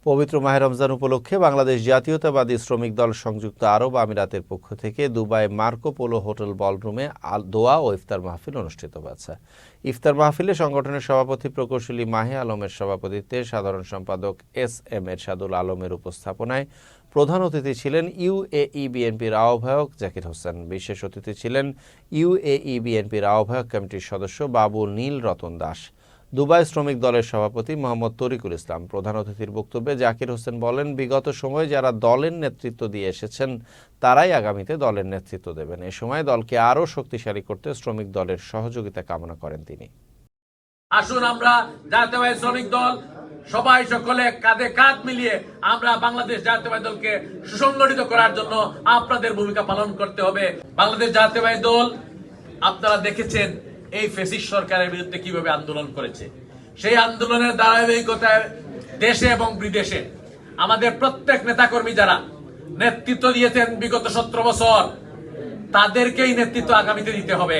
পবিত্র মাহে রমজান উপলক্ষে বাংলাদেশ জাতীয়তাবাদী শ্রমিক দল সংযুক্ত আরব আমিরাতের পক্ষ থেকে দুবাই মার্কো পোলো হোটেল বলরুমে দোয়া ও ইফতার মাহফিল অনুষ্ঠিত হয়েছে। ইফতার মাহফিলে সংগঠনের সভাপতি প্রকৌশলী মাহে আলমের সভাপতিত্বে সাধারণ সম্পাদক এস.এম. এরশাদুল আলমের উপস্থাপনায় প্রধান অতিথি ছিলেন ইউএই বিএনপির আহ্বায়ক জাকির হোসেন। বিশেষ অতিথি ছিলেন ইউএই বিএনপির আহ্বায়ক কমিটির সদস্য বাবুল নীল রতন দাস। দুবাই শ্রমিক দলের সভাপতি মোহাম্মদ তরিকুল ইসলাম। প্রধান অতিথির বক্তব্যে জাকির হোসেন বলেন, বিগত সময়ে যারা দলের নেতৃত্ব দিয়ে এসেছেন তারাই আগামীতে দলের নেতৃত্ব দেবেন। এ সময় দলকে আরও শক্তিশালী করতে শ্রমিক দলের সহযোগিতা কামনা করেন তিনি। আসুন আমরা জাতীয়তাবাদী শ্রমিক দল সবাই সকলে কাঁধে কাঁধ মিলিয়ে আমরা বাংলাদেশ জাতীয়তাবাদী দলকে সুসংগঠিত করার জন্য আপনাদের ভূমিকা পালন করতে হবে। বাংলাদেশ জাতীয়তাবাদী দল আপনারা দেখেছেন এই ফ্যাসিস্ট সরকারের বিরুদ্ধে কিভাবে আন্দোলন করেছে। সেই আন্দোলনের ধারাবাহিকতায় দেশে এবং বিদেশে আমাদের প্রত্যেক নেতাকর্মী যারা নেতৃত্ব দিয়েছেন বিগত 17 বছর, তাদেরকেই নেতৃত্ব আগামীতে দিতে হবে।